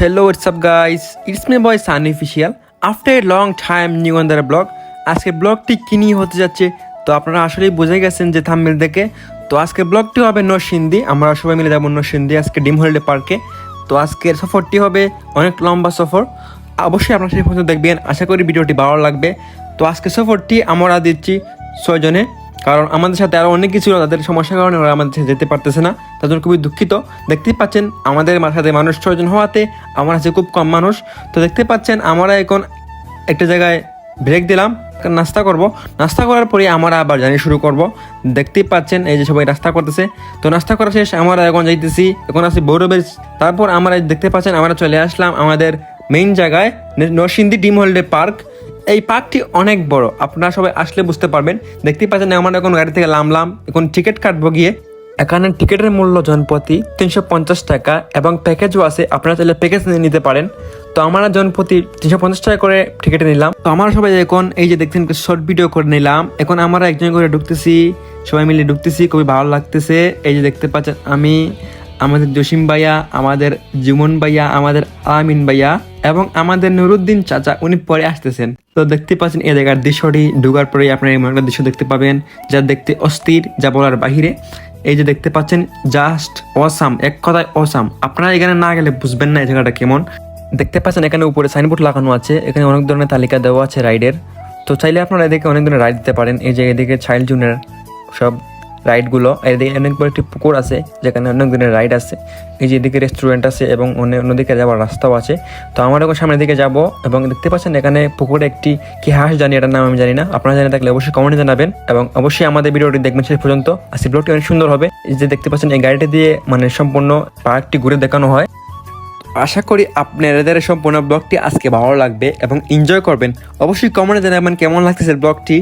Hello, what's up guys? It's my boy Sunny Official. After a long time new on the blog. আজকে ব্লগটি কি নিয়ে হতে যাচ্ছে তো আপনারা আসলেই বুঝে গেছেন যে থাম্বনেল দেখে। তো আজকে ব্লগটি হবে নরসিংদী। আমরা সবাই মিলে যাবো নরসিংদী আজকে ডিম হলিডে পার্কে। তো আজকের সফরটি হবে অনেক লম্বা সফর। অবশ্যই আপনারা সেই পর্যন্ত দেখবেন, আশা করি ভিডিওটি ভালো লাগবে। তো আজকে সফরটি আমরা দিচ্ছি 6 জনে, কারণ আমাদের সাথে আরও অনেক কিছু তাদের সমস্যার কারণে ওরা আমাদের সাথে যেতে পারতেছে না, তার জন্য খুবই দুঃখিত। দেখতেই পাচ্ছেন আমাদের সাথে মানুষ 6 জন হওয়াতে আমার কাছে খুব কম মানুষ। তো দেখতে পাচ্ছেন আমরা এখন একটা জায়গায় ব্রেক দিলাম, নাস্তা করব। নাস্তা করার পরে আমরা আবার জার্নি শুরু করব। দেখতেই পাচ্ছেন এই যে সবাই নাস্তা করতেছে। তো নাস্তা করা শেষ, আমরা এখন যাইতেছি, এখন আছি বৌরবের। তারপর আমরা দেখতে পাচ্ছেন আমরা চলে আসলাম আমাদের মেইন জায়গায়, নরসিংদী ডিম হলিডে পার্ক। এই পার্কটি অনেক বড়, আপনারা সবাই আসলে বুঝতে পারবেন। দেখতেই পাচ্ছেন আমরা এখন গাড়ি থেকে নামলাম, এখন টিকিট কাটবো গিয়ে। এখানে টিকিটের মূল্য জনপ্রতি 350 টাকা এবং প্যাকেজও আছে, আপনারা চাইলে প্যাকেজ নিতে পারেন। তো আমরা জনপ্রতি 350 টাকা করে টিকিট নিলাম। তো আমরা সবাই এখন এই যে দেখছেন শর্ট ভিডিও করে নিলাম। এখন আমরা একজন করে ঢুকতেছি, সবাই মিলে ঢুকতেছি, খুবই ভালো লাগতেছে। এই যে দেখতে পাচ্ছেন আমি, আমাদের জসিম ভাইয়া, আমাদের জীবন ভাইয়া, আমাদের আমিন ভাইয়া এবং আমাদের নুরুদ্দিন চাচা, উনি পরে আসতেছেন। তো দেখতে পাচ্ছেন এই জায়গার দৃশ্যটি ঢুকার পরেই আপনারা এমন একটা দৃশ্য দেখতে পাবেন যা দেখতে অস্থির, যা বলার বাহিরে। এই যে দেখতে পাচ্ছেন জাস্ট অসাম, এক কথায় অসাম। আপনারা এখানে না গেলে বুঝবেন না এই জায়গাটা কেমন। দেখতে পাচ্ছেন এখানে উপরে সাইনবোর্ড লাগানো আছে, এখানে অনেক ধরনের তালিকা দেওয়া আছে রাইডের। তো চাইলে আপনারা এদিকে অনেক ধরনের রাইড দিতে পারেন। এই যে এদিকে চাইল্ড জোনের সব রাইডগুলো, এদিকে অনেক বড় একটি পুকুর আছে যেখানে অনেক ধরনের রাইড আছে। এই যে এদিকে রেস্টুরেন্ট আছে এবং অন্যদিকে যাওয়ার রাস্তাও আছে। তো আমরা এখন সামনের দিকে যাব এবং দেখতে পাচ্ছেন এখানে পুকুরে একটি কি হাঁস জানি, এটার নাম আমি জানি না, আপনারা জানি থাকলে অবশ্যই কমেন্টে জানাবেন এবং অবশ্যই আমাদের ভিডিওটি দেখবেন শেষ পর্যন্ত। আজকে ব্লগটি অনেক সুন্দর হবে। এই যে দেখতে পাচ্ছেন এই গাড়িটি দিয়ে মানে সম্পূর্ণ পার্কটি ঘুরে দেখানো হয়। আশা করি আপনাদের সম্পূর্ণ ব্লগটি আজকে ভালো লাগবে এবং এনজয় করবেন। অবশ্যই কমেন্টে জানাবেন কেমন লাগতেছে ব্লগটি।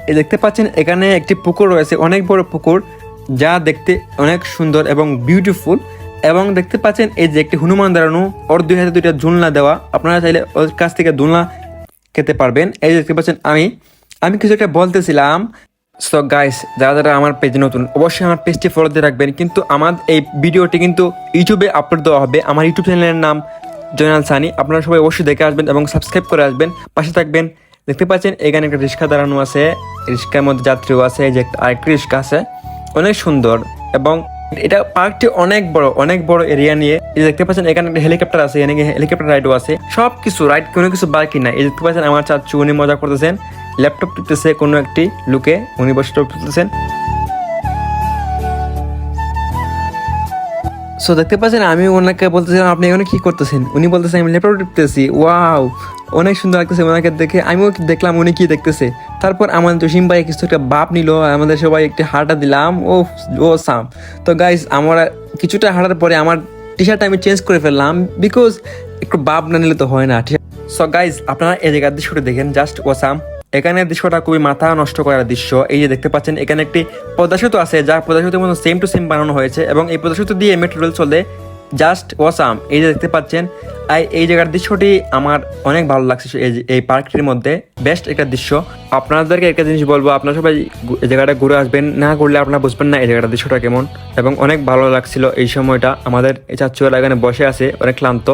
এই দেখতে পাচ্ছেন এখানে একটি পুকুর রয়েছে, অনেক বড় পুকুর, যা দেখতে অনেক সুন্দর এবং বিউটিফুল। এবং দেখতে পাচ্ছেন এই যে একটি হনুমান দাঁড়ানো, ওর 2 হাতে 2টা ঝুলনা দেওয়া, আপনারা চাইলে ওর কাছ থেকে ঝুলনা খেতে পারবেন। এই যে দেখতে পাচ্ছেন আমি কিছু একটা বলতেছিলাম। সো গাইস, যারা যারা আমার পেজে নতুন অবশ্যই আমার পেজটি ফলো দিয়ে রাখবেন। কিন্তু আমার এই ভিডিওটি কিন্তু ইউটিউবে আপলোড দেওয়া হবে। আমার ইউটিউব চ্যানেলের নাম জয়নাল সানি, আপনারা সবাই অবশ্যই দেখে আসবেন এবং সাবস্ক্রাইব করে আসবেন, পাশে থাকবেন। দেখতে পাচ্ছেন এখানে একটা রিক্সা দাঁড়ানো আছে, রিক্সার মধ্যে যাত্রীও আছে। এই যে আরেকটি রিক্সা আছে, অনেক সুন্দর। এবং এটা পার্কটি অনেক বড় এরিয়া নিয়ে। এই দেখতে পাচ্ছেন এখানে একটা হেলিকপ্টার আছে, এখানে হেলিকপ্টার রাইডও আছে। সব কিছু রাইড, কোনো কিছু বাকি নাই। এই দেখতে পাচ্ছেন আমার চাচু, উনি মজা করতেছেন, ল্যাপটপ টিপতেছে কোনো একটি লুকে, উনি বসে টিপতেছেন। সো দেখতে পাচ্ছেন আমি ওনাকে বলতেছিলাম আপনি এখানে কি করতেছেন, উনি বলতেছেন আমি ল্যাপটপ টিপতেছি। ওয়াও, অনেক সুন্দর লাগতেছে ওনাকে দেখে। আমিও দেখলাম উনি কি দেখতেছে। তারপর আমাদের জসিম ভাই কিছু একটা বাপ নিল, আমাদের সবাই একটি হাঁটা দিলাম। ও সাম। তো গাইস, আমরা কিছুটা হাঁটার পরে আমার টি শার্টটা আমি চেঞ্জ করে ফেললাম, বিকজ একটু বাপ না নিলে তো হয় না। সো গাইস, আপনারা এই জায়গার দৃশ্যটা দেখেন, জাস্ট ওসাম। এখানে দৃশ্যটা খুবই মাথা নষ্ট করার দৃশ্য। এই যে দেখতে পাচ্ছেন এখানে একটি পদ্মা সেতু আছে, যা পদ্মা সেতুর মতো সেম টু সেম বানানো হয়েছে এবং এই পদ্মা সেতু দিয়ে মেট্রো রেল চলে, জাস্ট ওয়াসাম। এই যে দেখতে পাচ্ছেন এই জায়গার দৃশ্যটি আমার অনেক ভালো লাগছে। এই পার্কটির মধ্যে বেস্ট একটা দৃশ্য। আপনাদেরকে একটা জিনিস বলবো, আপনারা সবাই এই জায়গাটা ঘুরে আসবেন, না ঘুরলে আপনারা বুঝবেন না এই জায়গাটার দৃশ্যটা কেমন। এবং অনেক ভালো লাগছিল এই সময়টা। আমাদের এই চাচুরা এখানে বসে আছে অনেক ক্লান্ত।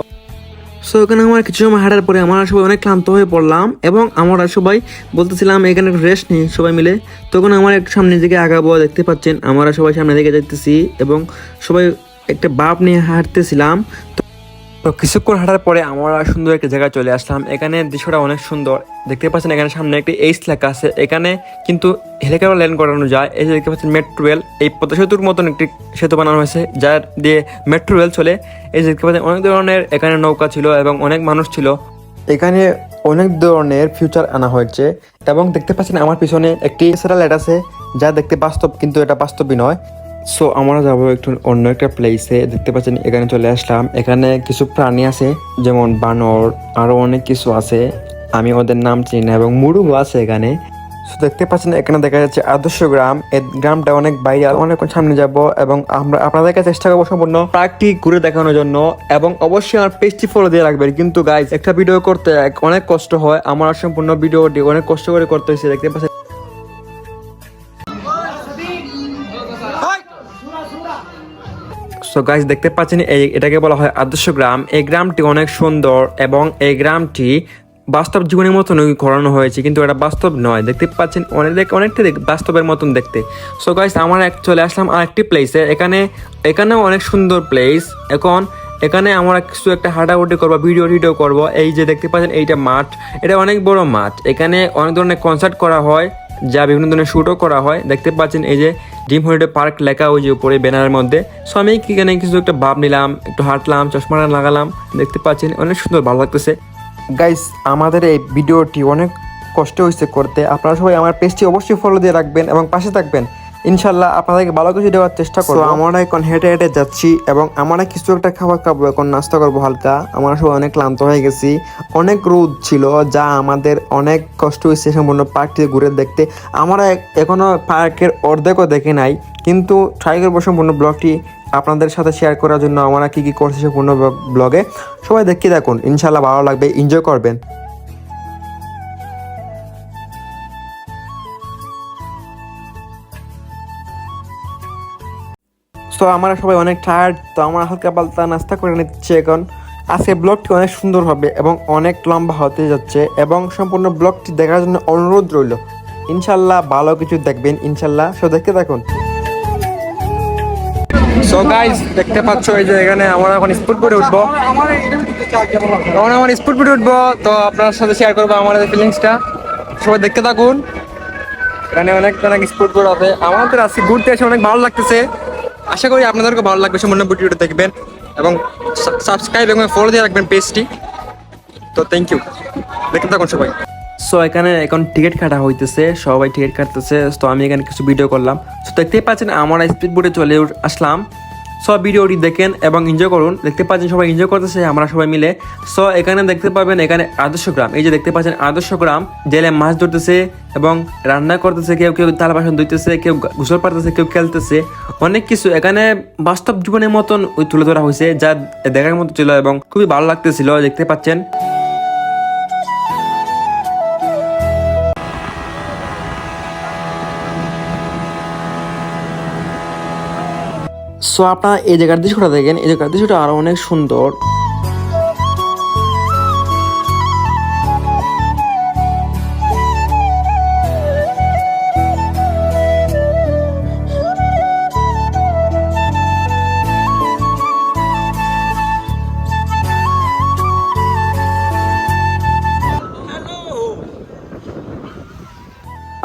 সো এখানে আমার কিছু সময় হাঁটার পরে আমরা সবাই অনেক ক্লান্ত হয়ে পড়লাম এবং আমরা সবাই বলতেছিলাম এখানে একটু রেস্ট নিই সবাই মিলে। তখন আমার একটু সামনের দিকে আগাবো, দেখতে পাচ্ছেন আমরা সবাই সামনের দিকে যাইতেছি এবং সবাই একটা বাপ নিয়ে হাঁটতেছিলাম। তো কিছুক্ষণ হাঁটার পরে আমরা সুন্দর একটা জায়গায় চলে আসলাম। এখানে দৃশ্যটা অনেক সুন্দর। দেখতে পাচ্ছেন এখানে সামনে একটি এইচ লেখা আছে, এখানে কিন্তু হেলিকপ্টার ল্যান্ড করানো যায়। এই যে দেখতে পাচ্ছেন মেট্রো রেল, এই পদ্মা সেতুর মতন একটি সেতু বানানো হয়েছে যার দিয়ে মেট্রো রেল চলে। এই যে দেখতে পাচ্ছেন অনেক ধরনের এখানে নৌকা ছিল এবং অনেক মানুষ ছিল। এখানে অনেক ধরনের ফিউচার আনা হয়েছে এবং দেখতে পাচ্ছেন আমার পিছনে একটি স্যাটেলাইট আছে, যা দেখতে বাস্তব কিন্তু এটা বাস্তবই নয়। সো আমরা যাবো একটু অন্য একটা প্লেসে। দেখতে পাচ্ছেন এখানে চলে আসলাম। এখানে কিছু প্রাণী আছে যেমন বানর, আরো অনেক কিছু আছে, আমি ওদের নাম চিনি না, এবং মুরুগও আছে এখানে। সো দেখতে পাচ্ছেন এখানে দেখা যাচ্ছে আদর্শ গ্রাম। এই গ্রামটা অনেক বাইরে, অনেক সামনে যাব এবং আমরা আপনাদেরকে চেষ্টা করবো সম্পূর্ণ পার্কটি ঘুরে দেখানোর জন্য। এবং অবশ্যই আমার পেজটি ফলো দিয়ে রাখবেন। কিন্তু গাইজ, একটা ভিডিও করতে অনেক কষ্ট হয়, আমার সম্পূর্ণ ভিডিওটি অনেক কষ্ট করে করতে হয়েছে। দেখতে পাচ্ছেন সো গাইস দেখতে পাচ্ছেন এটাকে বলা হয় আদর্শ গ্রাম। এই গ্রামটি অনেক সুন্দর এবং এই গ্রামটি বাস্তব জীবনের মতন করানো হয়েছে, কিন্তু এটা বাস্তব নয়। দেখতে পাচ্ছেন অনেকটা বাস্তবের মতন দেখতে। সো গাইস আমরা চলে আসলাম আরেকটি প্লেসে। এখানেও অনেক সুন্দর প্লেস। এখানে আমরা কিছু একটা হাঁটাহুটি করবো, ভিডিও করবো। এই যে দেখতে পাচ্ছেন এইটা মাঠ, এটা অনেক বড় মাঠ। এখানে অনেক ধরনের কনসার্ট করা হয়, যা বিভিন্ন ধরনের শ্যুটও করা হয়। দেখতে পাচ্ছেন এই যে ড্রিম হলিডে পার্ক লেখা ওই যে উপরে ব্যানারের মধ্যে। সো আমি এখানে কিছু একটা ভাব নিলাম, একটু হাঁটলাম, চশমা লাগালাম। দেখতে পাচ্ছেন অনেক সুন্দর, ভালো লাগতেছে। গাইস আমাদের এই ভিডিওটি অনেক কষ্ট হয়েছে করতে। আপনারা সবাই আমার পেজটি অবশ্যই ফলো দিয়ে রাখবেন এবং পাশে থাকবেন। ইনশাল্লাহ আপনাদেরকে ভালো কিছু দেওয়ার চেষ্টা করবো। আমরা এখন হেঁটে হেঁটে যাচ্ছি এবং আমরা কিছু একটা খাবার খাবো, এখন নাস্তা করবো হালকা। আমরা সবাই অনেক ক্লান্ত হয়ে গেছি, অনেক রোদ ছিল, যা আমাদের অনেক কষ্ট হয়েছে সম্পূর্ণ পার্কটি ঘুরে দেখতে। আমরা এখনো পার্কের অর্ধেকও দেখে নাই, কিন্তু ট্রাই করবো সম্পূর্ণ ব্লগটি আপনাদের সাথে শেয়ার করার জন্য। আমরা কি করছি সম্পূর্ণ ব্লগে সবাই দেখতে থাকুন, ইনশাল্লাহ ভালো লাগবে, এনজয় করবেন। তো আমরা সবাই অনেক টায়ার্ড, তো আমরা হালকা পাল্টা নাস্তা করে নিচ্ছি এখন। আজকে ব্লগটি অনেক সুন্দর হবে এবং অনেক লম্বা হতে যাচ্ছে, এবং সম্পূর্ণ ব্লগটি দেখার জন্য অনুরোধ রইল। ইনশাল্লাহ ভালো কিছু দেখবেন, ইনশাল্লাহ। সো দেখতে থাকুন। সো গাইস দেখতে পাচ্ছ এই যে এখানে আমরা এখন স্পিড বোটে উঠবো। তখন আমার স্পিড বোটে উঠবো, তো আপনার সাথে শেয়ার করবো আমাদের ফিলিংসটা। সবাই দেখতে থাকুন। এখানে অনেক স্পিড বোট আছে। আমাদের আজকে ঘুরতে এসে অনেক ভালো লাগতেছে। আশা করি আপনাদেরকে ভালো লাগবে। সম্পূর্ণ ভিডিওটা দেখবেন এবং সাবস্ক্রাইব এবং ফলো দিয়ে রাখবেন পেজটি। তো থ্যাংক ইউ, দেখতে থাকুন সবাই। সো এখানে এখন টিকিট কাটা হইতেছে, সবাই টিকিট কাটতেছে। তো আমি এখানে কিছু ভিডিও করলাম। সো দেখতেই পাচ্ছেন আমরা স্পিড বোটে চলে আসলাম। সব ভিডিওটি দেখেন এবং এনজয় করুন। দেখতে পাচ্ছেন সবাই এনজয় করতেছে, আমরা সবাই মিলে। সো এখানে দেখতে পাবেন এখানে আদর্শ গ্রাম। এই যে দেখতে পাচ্ছেন আদর্শ গ্রাম, জেলে মাছ ধরতেছে এবং রান্না করতেছে, কেউ থালা বাসন ধুইতেছে, কেউ গোসল পাড়তেছে, কেউ খেলতেছে, অনেক কিছু এখানে বাস্তব জীবনের মতন তুলে ধরা হয়েছে, যা দেখার মতো ছিল এবং খুবই ভালো লাগতেছিল। দেখতে পাচ্ছেন। সো আপনারা এই জায়গার দৃশ্যটা দেখেন, এই জায়গার দৃশ্যটা আরো অনেক সুন্দর।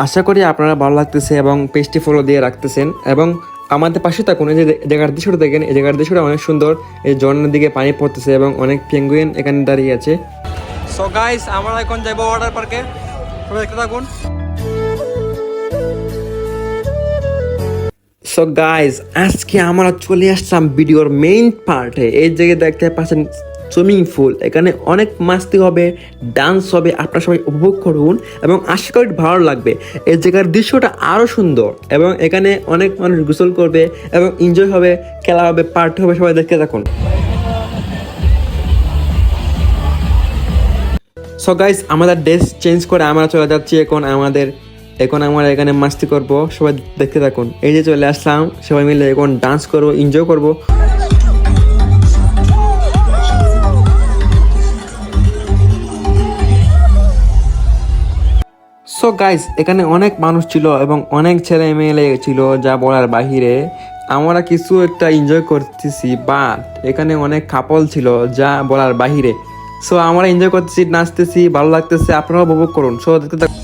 আশা করি আপনারা ভালো লাগতেছে এবং পেজটি ফলো দিয়ে রাখতেছেন এবং আমাদের পাশে থাকুন। এই যে জায়গার দৃশ্যটা দেখেন, এই জায়গার দৃশ্যটা অনেক সুন্দর। এই ঝর্ণার দিকে পানি পড়তেছে এবং অনেক পেঙ্গুইন এখানে দাঁড়িয়ে আছে। সো গাইস আমরা এখন যাবো ওয়াটার পার্কে, সবাই দেখতে থাকুন। সো গাইস আজকে আমরা চলে আসলাম ভিডিওর মেইন পার্টে। এই জায়গায় দেখতে পাচ্ছেন সুইমিং পুল, এখানে অনেক মাস্তি হবে, ডান্স হবে। আপনারা সবাই উপভোগ করুন এবং আশা করি ভালো লাগবে। এই জায়গার দৃশ্যটা আরও সুন্দর এবং এখানে অনেক মানুষ গোসল করবে এবং এনজয় হবে, খেলা হবে, পার্টি হবে। সবাই দেখতে থাকুন। সো গাইস আমাদের ড্রেস চেঞ্জ করে আমরা চলে যাচ্ছি এখন আমরা এখানে মাস্তি করব। সবাই দেখতে থাকুন। এই যে চলে আসলাম, সবাই মিলে এখন ডান্স করবো, এনজয় করবো। সো গাইস এখানে অনেক মানুষ ছিল এবং অনেক ছেলে মেয়ে ছিল, যা বলার বাহিরে। আমরা কিছু একটা এনজয় করতেছি, বাট এখানে অনেক কাপল ছিল, যা বলার বাহিরে। সো আমরা এনজয় করতেছি, নাচতেছি, ভালো লাগতেছে। আপনারাও উপভোগ করুন। সো দেখতে থাকুন।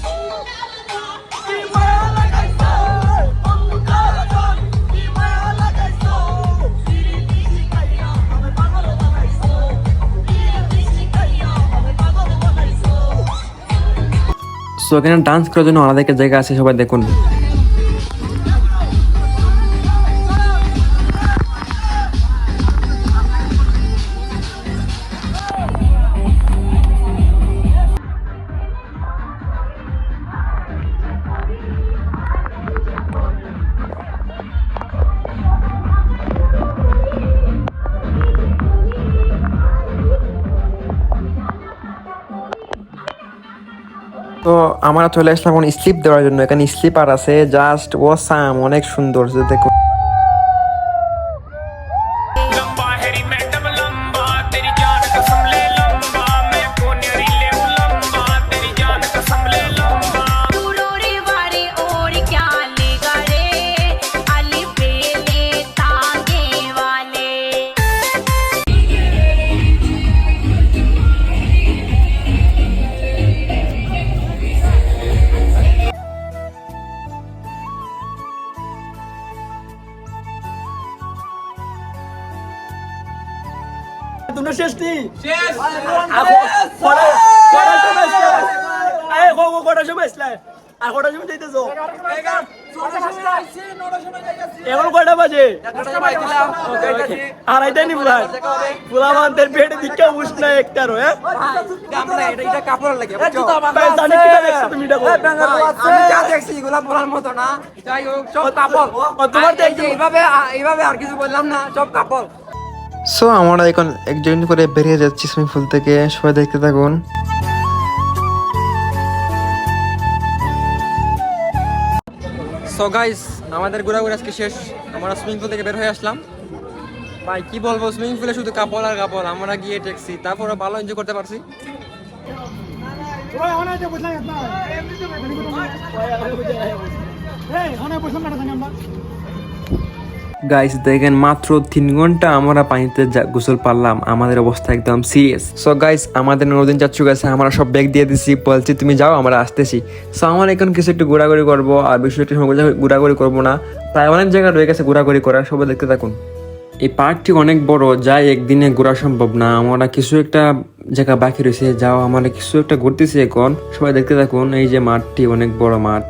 সো এখানে ডান্স করার জন্য আলাদা একটা জায়গা আছে, সবাই দেখুন। তো আমরা চলে আসলাম এখন স্লিপ দেওয়ার জন্য। এখানে স্লিপার আছে, জাস্ট ওয়াসাম, অনেক সুন্দর। দেখুন নি কটার সময় আসলে আর কটার সময় যাইতেছ এখন কয়টা বাজে আড়াইটা নি বুলা বুলা আমাদের পেটে দিকে উষ্ণ একটার হ্যাঁ তুমি সো আমরা এখন একজন করে বেরিয়ে যাচ্ছি সুইমিং পুল থেকে, সবাই দেখতে থাকুন। সো গাইস, আমাদের ঘোরাঘুরি আজকে শেষ। আমরা সুইমিং পুল থেকে বের হয়ে আসলাম। ভাই কি বলবো, সুইমিং পুলে শুধু কাপড় আর কাপড়। আমরা গিয়ে ট্যাক্সি, তারপরে ভালো এনজয় করতে পারছি। গাইস দেখেন, মাত্র 3 ঘন্টা আমরা পানিতে গোসল পারলাম, আমাদের অবস্থা একদম সিরিয়াস। সো গাইস, আমাদের নদীন চাচ্ছু গেছে, আমরা সব ব্যাগ দিয়ে দিছি, বলছি তুমি যাও আমরা আসতেছি। সো আমরা এখন কিছু একটু ঘোরাঘুরি করবো, আর বেশি একটু ঘোরাঘুরি করবো না, প্রায় অনেক জায়গা রয়ে গেছে ঘোরাঘুরি করার, সবাই দেখতে থাকুন। এই পার্কটি অনেক বড়, যাই একদিনে ঘোরা সম্ভব না। আমরা কিছু একটা জায়গা বাকি রয়েছে, যাও আমরা কিছু একটা ঘুরতেছি এখন, সবাই দেখতে থাকুন। এই যে মাঠটি অনেক বড় মাঠ,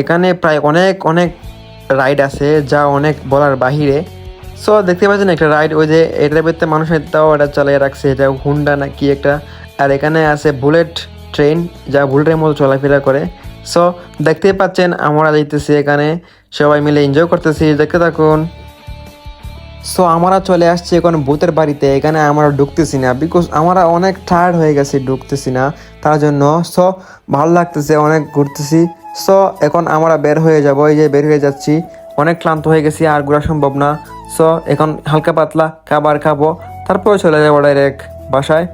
এখানে প্রায় অনেক অনেক রাইড আছে যা অনেক বলার বাহিরে। সো দেখতে পাচ্ছেন একটা রাইড, ওই যে এটার ভিতরে মানুষ তাও এটা চালিয়ে রাখছে, এটা হুন্ডা না কি একটা। আর এখানে আছে বুলেট ট্রেন, যা বুলেটের মতো চলাফেরা করে। সো দেখতেই পাচ্ছেন আমরা যাইতেছি এখানে, সবাই মিলে এনজয় করতেছি, দেখতে থাকুন। সো আমরা চলে আসছি এখন ভূতের বাড়িতে। এখানে আমরা ঢুকতেছি না, বিকজ আমরা অনেক টায়ার্ড হয়ে গেছি, ঢুকতেছি না তার জন্য। সো ভালো লাগতেছে, অনেক ঘুরতেছি। সো এখন আমরা বের হয়ে যাব, এই যে বের হয়ে যাচ্ছি, অনেক ক্লান্ত হয়ে গেছি, আর ঘোরা সম্ভব না। সো এখন হালকা পাতলা খাবার খাবো, তারপরে চলে যাবো ডাইরেক্ট বাসায়।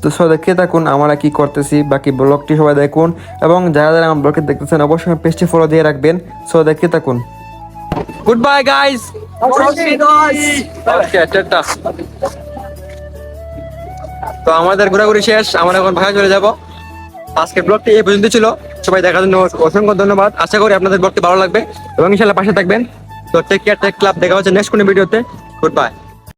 তো সো দেখতে থাকুন আমরা কি করতেছি, বাকি ব্লগটি সবাই দেখুন, এবং যারা যারা আমার ব্লগটি দেখতেছেন অবশ্যই পেজটি ফলো দিয়ে রাখবেন। সো দেখতে থাকুন। Good bye guys. তো আমাদের ঘোরাঘুরি শেষ, আমরা এখন বাসায় চলে যাব। আজকের ব্লগটি এই পর্যন্ত ছিল, সবাই দেখার জন্য অসংখ্য ধন্যবাদ। আশা করি আপনাদের ব্লগটি ভালো লাগবে এবং ইনশাআল্লাহ পাশে থাকবেন। তো টেক কেয়ার, টেক ক্লাব, দেখা হচ্ছে নেক্সট কোনো ভিডিওতে। Good bye.